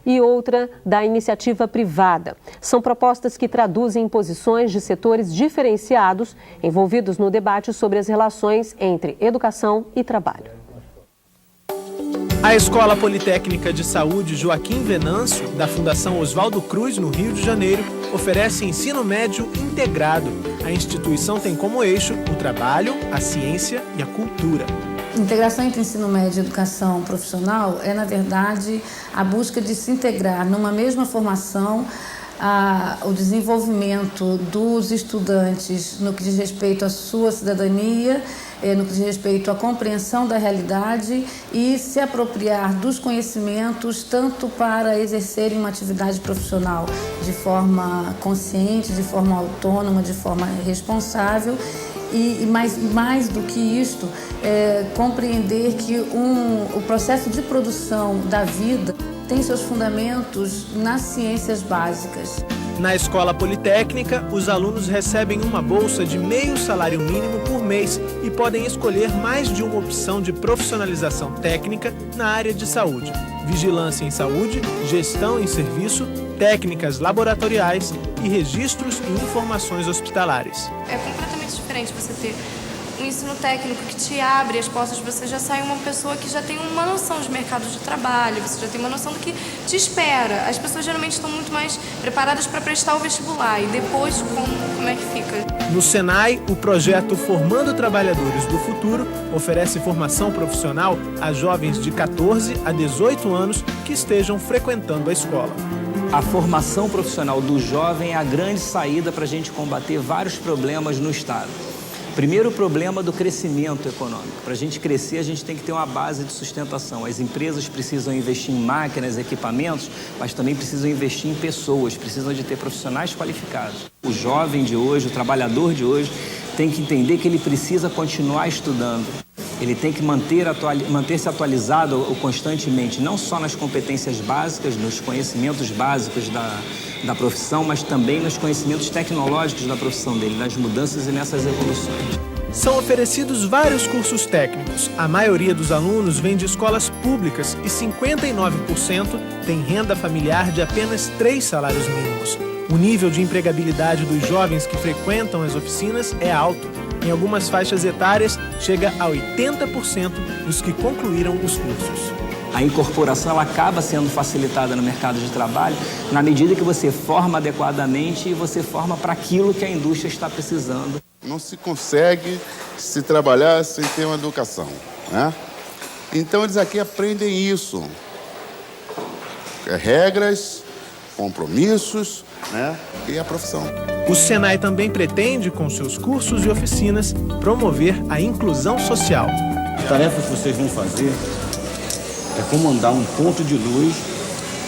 e outra da iniciativa privada. São propostas que traduzem posições de setores diferenciados envolvidos no debate sobre as relações entre educação e trabalho. A Escola Politécnica de Saúde Joaquim Venâncio, da Fundação Oswaldo Cruz, no Rio de Janeiro, oferece ensino médio integrado. A instituição tem como eixo o trabalho, a ciência e a cultura. Integração entre ensino médio e educação profissional é, na verdade, a busca de se integrar numa mesma formação o desenvolvimento dos estudantes no que diz respeito à sua cidadania, no que diz respeito à compreensão da realidade e se apropriar dos conhecimentos tanto para exercerem uma atividade profissional de forma consciente, de forma autônoma, de forma responsável e mais do que isto, compreender que o processo de produção da vida tem seus fundamentos nas ciências básicas. Na Escola Politécnica, os alunos recebem uma bolsa de meio salário mínimo por mês e podem escolher mais de uma opção de profissionalização técnica na área de saúde. Vigilância em saúde, gestão em serviço, técnicas laboratoriais e registros e informações hospitalares. É completamente diferente você ter um ensino técnico que te abre as portas, você já sai uma pessoa que já tem uma noção de mercado de trabalho, você já tem uma noção do que te espera. As pessoas geralmente estão muito mais preparadas para prestar o vestibular e depois como é que fica. No Senai, o projeto Formando Trabalhadores do Futuro oferece formação profissional a jovens de 14 a 18 anos que estejam frequentando a escola. A formação profissional do jovem é a grande saída para a gente combater vários problemas no Estado. Primeiro, o problema do crescimento econômico. Para a gente crescer, a gente tem que ter uma base de sustentação. As empresas precisam investir em máquinas, equipamentos, mas também precisam investir em pessoas, precisam de ter profissionais qualificados. O jovem de hoje, o trabalhador de hoje, tem que entender que ele precisa continuar estudando. Ele tem que manter-se atualizado constantemente, não só nas competências básicas, nos conhecimentos básicos da profissão, mas também nos conhecimentos tecnológicos da profissão dele, nas mudanças e nessas evoluções. São oferecidos vários cursos técnicos. A maioria dos alunos vem de escolas públicas e 59% tem renda familiar de apenas 3 salários mínimos. O nível de empregabilidade dos jovens que frequentam as oficinas é alto. Em algumas faixas etárias, chega a 80% dos que concluíram os cursos. A incorporação ela acaba sendo facilitada no mercado de trabalho na medida que você forma adequadamente e você forma para aquilo que a indústria está precisando. Não se consegue se trabalhar sem ter uma educação, né? Então eles aqui aprendem isso. Regras, compromissos, né? E a profissão. O Senai também pretende, com seus cursos e oficinas, promover a inclusão social. As tarefas que vocês vão fazer é comandar um ponto de luz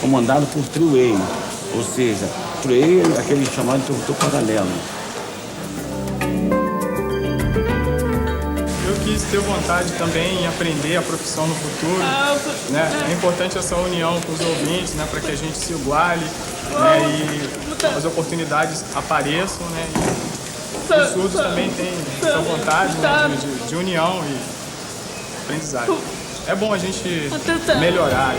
comandado por trio-A, ou seja, trio-A é aquele chamado interruptor paralelo. Eu quis ter vontade também em aprender a profissão no futuro, né? É importante essa união com os ouvintes, né? Para que a gente se iguale, né? E as oportunidades apareçam, né? E os surdos também têm essa vontade, né? de união e aprendizagem. É bom a gente melhorar.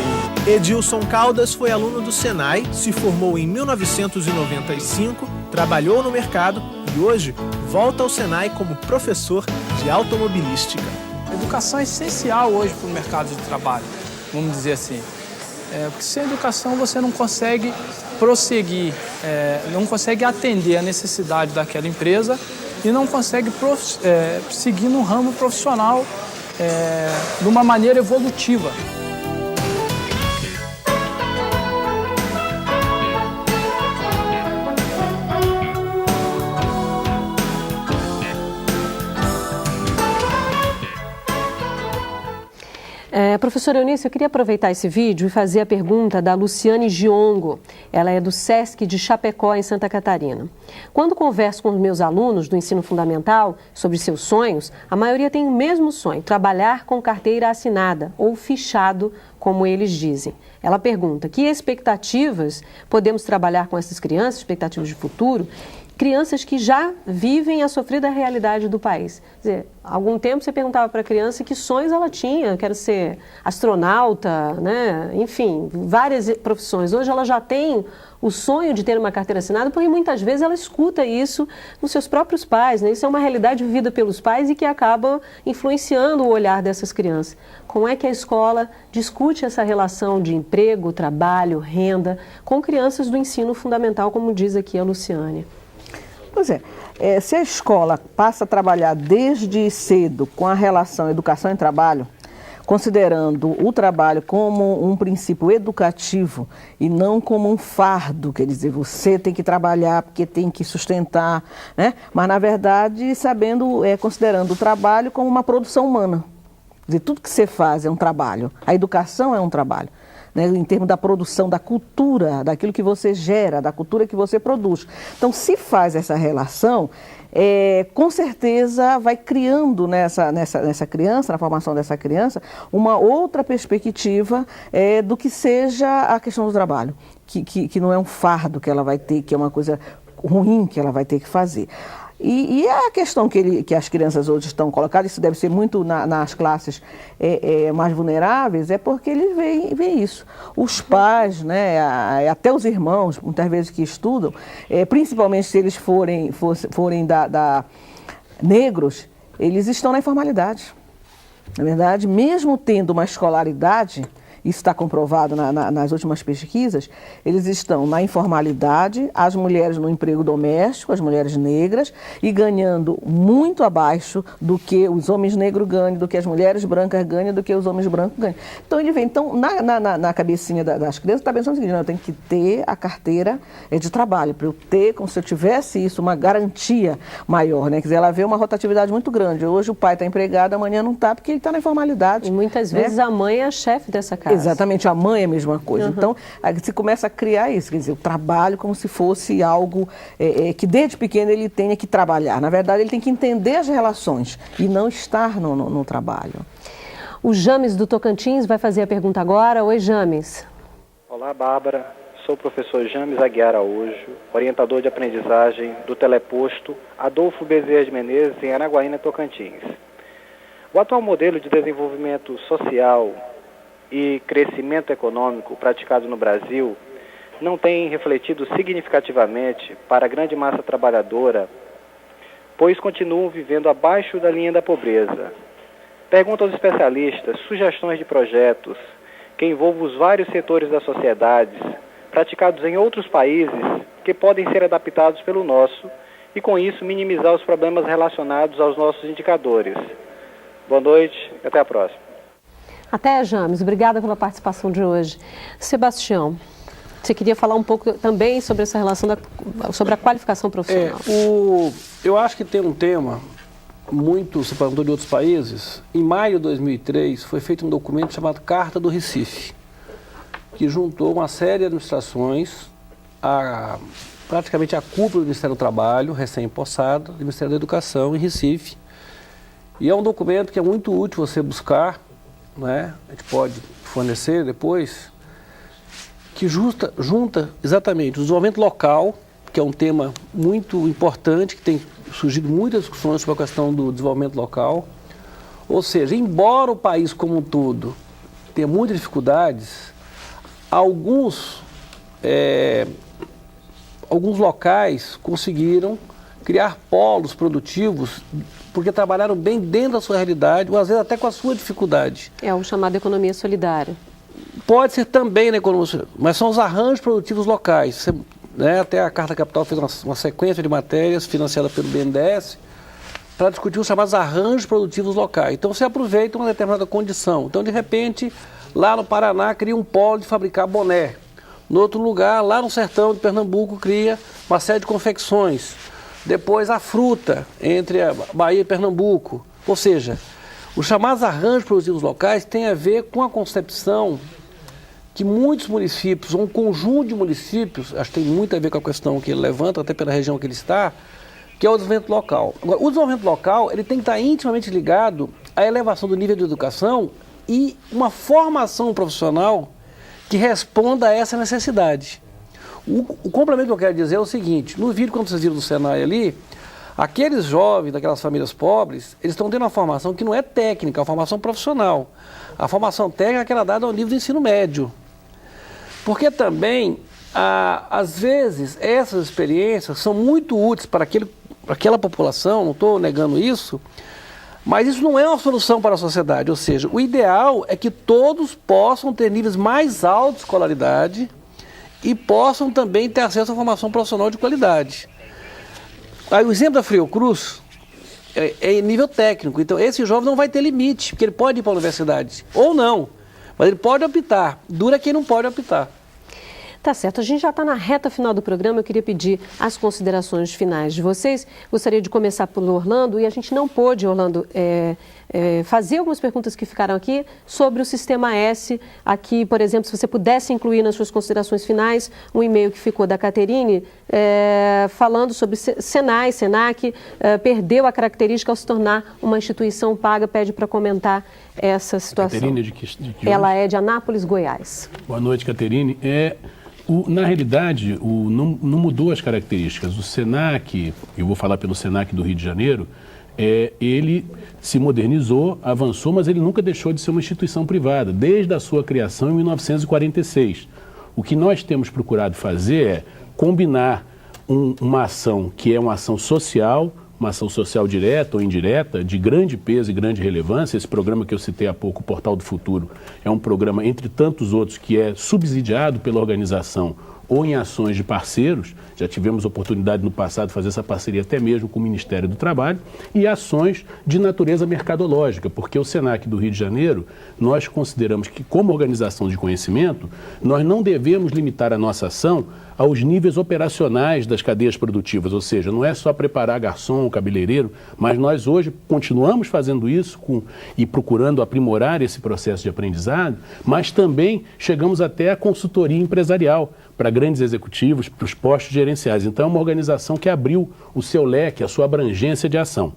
Edilson Caldas foi aluno do Senai, se formou em 1995, trabalhou no mercado e hoje volta ao Senai como professor de automobilística. A educação é essencial hoje para o mercado de trabalho, vamos dizer assim. Porque sem educação você não consegue prosseguir, não consegue atender a necessidade daquela empresa e não consegue seguir no ramo profissional de uma maneira evolutiva. Professora Eunice, eu queria aproveitar esse vídeo e fazer a pergunta da Luciane Giongo. Ela é do SESC de Chapecó, em Santa Catarina. Quando converso com os meus alunos do ensino fundamental sobre seus sonhos, a maioria tem o mesmo sonho, trabalhar com carteira assinada ou fichado, como eles dizem. Ela pergunta: que expectativas podemos trabalhar com essas crianças, expectativas de futuro? crianças que já vivem a sofrida realidade do país. Quer dizer, há algum tempo você perguntava para a criança que sonhos ela tinha, quero ser astronauta, né? Enfim, várias profissões. Hoje ela já tem o sonho de ter uma carteira assinada, porque muitas vezes ela escuta isso nos seus próprios pais, né? Isso é uma realidade vivida pelos pais e que acaba influenciando o olhar dessas crianças. Como é que a escola discute essa relação de emprego, trabalho, renda com crianças do ensino fundamental, como diz aqui a Luciane? Pois é, se a escola passa a trabalhar desde cedo com a relação educação e trabalho, considerando o trabalho como um princípio educativo e não como um fardo, quer dizer, você tem que trabalhar porque tem que sustentar, né? Mas, na verdade, considerando o trabalho como uma produção humana. Quer dizer, tudo que você faz é um trabalho, a educação é um trabalho. Né, em termos da produção, da cultura, daquilo que você gera, da cultura que você produz. Então, se faz essa relação, com certeza vai criando nessa criança, na formação dessa criança, uma outra perspectiva do que seja a questão do trabalho, que não é um fardo que ela vai ter, que é uma coisa ruim que ela vai ter que fazer. E a questão que as crianças hoje estão colocadas, isso deve ser muito nas classes mais vulneráveis, é porque eles veem isso. Os pais, né, até os irmãos, muitas vezes que estudam, principalmente se eles forem negros, eles estão na informalidade. Na verdade, mesmo tendo uma escolaridade, isso está comprovado nas últimas pesquisas, eles estão na informalidade, as mulheres no emprego doméstico, as mulheres negras, e ganhando muito abaixo do que os homens negros ganham, do que as mulheres brancas ganham, do que os homens brancos ganham. Então, ele vem, na cabecinha das crianças, está pensando o seguinte: não, eu tenho que ter a carteira de trabalho, para eu ter, como se eu tivesse isso, uma garantia maior, né? Quer dizer, ela vê uma rotatividade muito grande. Hoje o pai está empregado, amanhã não está, porque ele está na informalidade. E muitas vezes a mãe é a chefe dessa casa. Exatamente, a mãe é a mesma coisa. Uhum. Então, se começa a criar isso, quer dizer, o trabalho como se fosse algo que desde pequeno ele tenha que trabalhar. Na verdade, ele tem que entender as relações e não estar no trabalho. O James do Tocantins vai fazer a pergunta agora. Oi, James. Olá, Bárbara. Sou o professor James Aguiar Araújo, orientador de aprendizagem do teleposto Adolfo Bezerra de Menezes, em Araguaína, Tocantins. O atual modelo de desenvolvimento social e crescimento econômico praticado no Brasil não tem refletido significativamente para a grande massa trabalhadora, pois continuam vivendo abaixo da linha da pobreza. Pergunto aos especialistas sugestões de projetos que envolvam os vários setores da sociedade, praticados em outros países, que podem ser adaptados pelo nosso e, com isso, minimizar os problemas relacionados aos nossos indicadores. Boa noite e até a próxima. Até, James. Obrigada pela participação de hoje. Sebastião, você queria falar um pouco também sobre essa relação sobre a qualificação profissional. Eu acho que tem um tema você perguntou de outros países. Em maio de 2003 foi feito um documento chamado Carta do Recife, que juntou uma série de administrações, praticamente a cúpula do Ministério do Trabalho, recém-impossado, do Ministério da Educação, em Recife. E é um documento que é muito útil você buscar, né? A gente pode fornecer depois, que junta exatamente o desenvolvimento local, que é um tema muito importante, que tem surgido muitas discussões sobre a questão do desenvolvimento local. Ou seja, embora o país como um todo tenha muitas dificuldades, alguns locais conseguiram criar polos produtivos porque trabalharam bem dentro da sua realidade, ou às vezes até com a sua dificuldade. É o chamado economia solidária. Pode ser também na economia solidária, mas são os arranjos produtivos locais. Né? Até a Carta Capital fez uma sequência de matérias financiada pelo BNDES para discutir os chamados arranjos produtivos locais. Então você aproveita uma determinada condição. Então, de repente, lá no Paraná cria um polo de fabricar boné. No outro lugar, lá no sertão de Pernambuco, cria uma série de confecções. Depois a fruta entre a Bahia e Pernambuco. Ou seja, os chamados arranjos produtivos locais têm a ver com a concepção que muitos municípios, ou um conjunto de municípios, acho que tem muito a ver com a questão que ele levanta, até pela região que ele está, que é o desenvolvimento local. Agora, o desenvolvimento local ele tem que estar intimamente ligado à elevação do nível de educação e uma formação profissional que responda a essa necessidade. O complemento que eu quero dizer é o seguinte, no vídeo, quando vocês viram do Senai ali, aqueles jovens daquelas famílias pobres, eles estão tendo uma formação que não é técnica, é uma formação profissional. A formação técnica é aquela dada ao nível do ensino médio. Porque também, às vezes, essas experiências são muito úteis para aquela população, não estou negando isso, mas isso não é uma solução para a sociedade. Ou seja, o ideal é que todos possam ter níveis mais altos de escolaridade e possam também ter acesso à formação profissional de qualidade. Aí, o exemplo da Fiocruz é em nível técnico. Então, esse jovem não vai ter limite, porque ele pode ir para a universidade, ou não, mas ele pode optar. Dura quem não pode optar. Tá certo, a gente já está na reta final do programa, eu queria pedir as considerações finais de vocês. Gostaria de começar pelo Orlando, e a gente não pôde, Orlando, fazer algumas perguntas que ficaram aqui sobre o Sistema S. Aqui, por exemplo, se você pudesse incluir nas suas considerações finais um e-mail que ficou da Caterine, falando sobre Senai, Senac, perdeu a característica ao se tornar uma instituição paga, pede para comentar essa situação. Caterine, de que Ela é de Anápolis, Goiás. Boa noite, Caterine. Na realidade, não mudou as características. O Senac, eu vou falar pelo Senac do Rio de Janeiro, ele se modernizou, avançou, mas ele nunca deixou de ser uma instituição privada, desde a sua criação em 1946. O que nós temos procurado fazer é combinar uma ação que é uma ação social, uma ação social direta ou indireta, de grande peso e grande relevância. Esse programa que eu citei há pouco, o Portal do Futuro, é um programa, entre tantos outros, que é subsidiado pela organização ou em ações de parceiros. Já tivemos oportunidade no passado de fazer essa parceria até mesmo com o Ministério do Trabalho, e ações de natureza mercadológica, porque o Senac do Rio de Janeiro, nós consideramos que, como organização de conhecimento, nós não devemos limitar a nossa ação aos níveis operacionais das cadeias produtivas, ou seja, não é só preparar garçom ou cabeleireiro, mas nós hoje continuamos fazendo isso e procurando aprimorar esse processo de aprendizado, mas também chegamos até a consultoria empresarial para grandes executivos, para os postos gerenciais. Então é uma organização que abriu o seu leque, a sua abrangência de ação.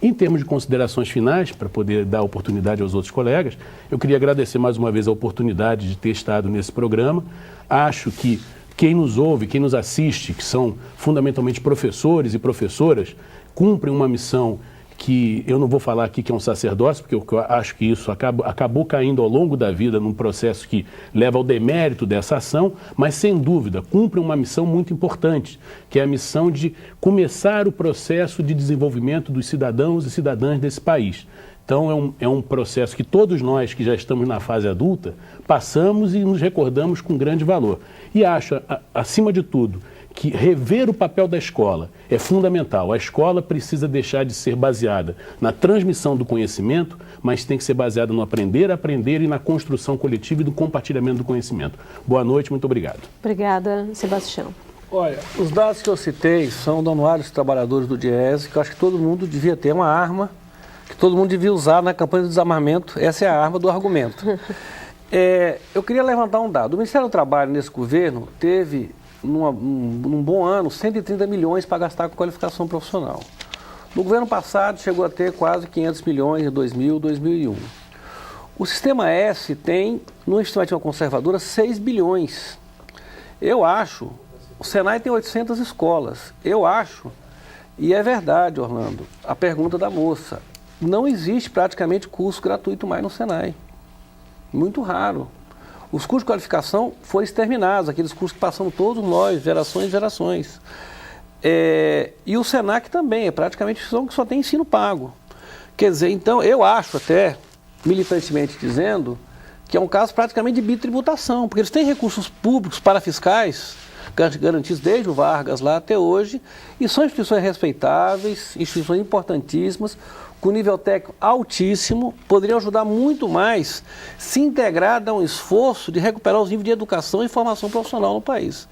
Em termos de considerações finais, para poder dar oportunidade aos outros colegas, eu queria agradecer mais uma vez a oportunidade de ter estado nesse programa. Acho que quem nos ouve, quem nos assiste, que são fundamentalmente professores e professoras, cumprem uma missão que eu não vou falar aqui que é um sacerdócio, porque eu acho que isso acabou caindo ao longo da vida num processo que leva ao demérito dessa ação, mas sem dúvida cumprem uma missão muito importante, que é a missão de começar o processo de desenvolvimento dos cidadãos e cidadãs desse país. Então é um processo que todos nós que já estamos na fase adulta passamos e nos recordamos com grande valor. E acho, acima de tudo, que rever o papel da escola é fundamental. A escola precisa deixar de ser baseada na transmissão do conhecimento, mas tem que ser baseada no aprender a aprender e na construção coletiva e do compartilhamento do conhecimento. Boa noite, muito obrigado. Obrigada, Sebastião. Olha, os dados que eu citei são do Anuário dos Trabalhadores do DIEESE, que eu acho que todo mundo devia ter uma arma, que todo mundo devia usar na campanha de desarmamento. Essa é a arma do argumento. Eu queria levantar um dado. O Ministério do Trabalho, nesse governo, teve, num bom ano, 130 milhões para gastar com qualificação profissional. No governo passado, chegou a ter quase 500 milhões em 2000, 2001. O Sistema S tem, numa estimativa conservadora, 6 bilhões. Eu acho, o Senai tem 800 escolas. Eu acho, e é verdade, Orlando, a pergunta da moça, não existe praticamente curso gratuito mais no Senai. Muito raro. Os cursos de qualificação foram exterminados, aqueles cursos que passamos todos nós, gerações e gerações. E o Senac também, é praticamente instituição que só tem ensino pago. Quer dizer, então, eu acho até, militantemente dizendo, que é um caso praticamente de bitributação, porque eles têm recursos públicos para fiscais, garantidos desde o Vargas lá até hoje, e são instituições respeitáveis, instituições importantíssimas, com nível técnico altíssimo, poderiam ajudar muito mais se integrar, dar um esforço de recuperar os níveis de educação e formação profissional no país.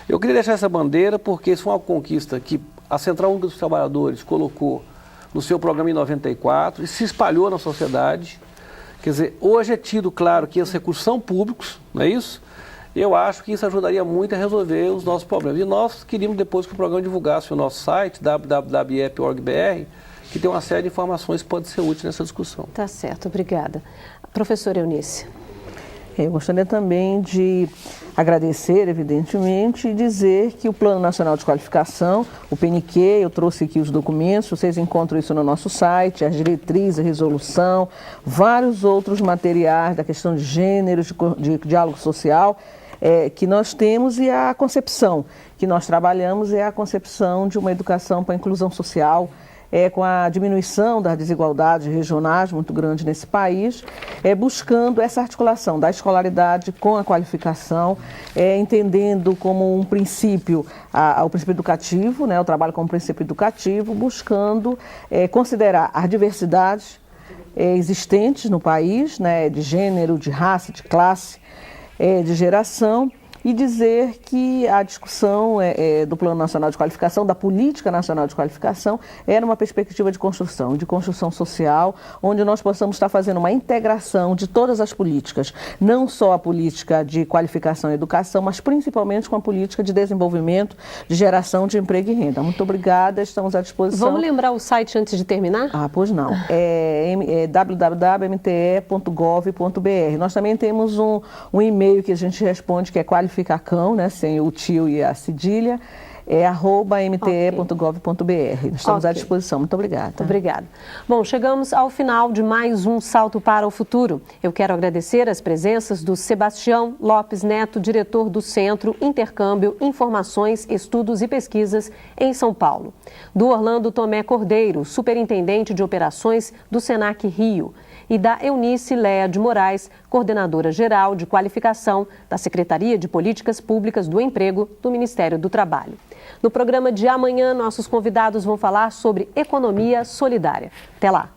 Eu queria deixar essa bandeira porque isso foi uma conquista que a Central Única dos Trabalhadores colocou no seu programa em 94 e se espalhou na sociedade. Quer dizer, hoje é tido claro que esses recursos são públicos, não é isso? Eu acho que isso ajudaria muito a resolver os nossos problemas. E nós queríamos depois que o programa divulgasse o nosso site, www.iep.org.br, que tem uma série de informações que pode ser útil nessa discussão. Tá certo, obrigada. Professora Eunice. Eu gostaria também de agradecer, evidentemente, e dizer que o Plano Nacional de Qualificação, o PNQ, eu trouxe aqui os documentos, vocês encontram isso no nosso site, as diretrizes, a resolução, vários outros materiais da questão de gênero, de diálogo social, que nós temos, e a concepção que nós trabalhamos é a concepção de uma educação para a inclusão social, com a diminuição das desigualdades regionais muito grande nesse país, buscando essa articulação da escolaridade com a qualificação, entendendo como um princípio, o princípio educativo, né, o trabalho como princípio educativo, buscando considerar as diversidades existentes no país, né, de gênero, de raça, de classe, de geração, e dizer que a discussão do Plano Nacional de Qualificação, da Política Nacional de Qualificação, era uma perspectiva de construção social, onde nós possamos estar fazendo uma integração de todas as políticas, não só a política de qualificação e educação, mas principalmente com a política de desenvolvimento, de geração de emprego e renda. Muito obrigada, estamos à disposição. Vamos lembrar o site antes de terminar? Pois não. É www.mte.gov.br. Nós também temos um e-mail que a gente responde, que é Qualificacão, né, sem o tio e a cedilha, @mte.gov.br. Estamos à disposição. Muito obrigada. Obrigada. Bom, chegamos ao final de mais um Salto para o Futuro. Eu quero agradecer as presenças do Sebastião Lopes Neto, diretor do Centro Intercâmbio, Informações, Estudos e Pesquisas em São Paulo, do Orlando Tomé Cordeiro, superintendente de operações do Senac Rio, e da Eunice Léa de Moraes, coordenadora geral de qualificação da Secretaria de Políticas Públicas do Emprego do Ministério do Trabalho. No programa de amanhã, nossos convidados vão falar sobre economia solidária. Até lá!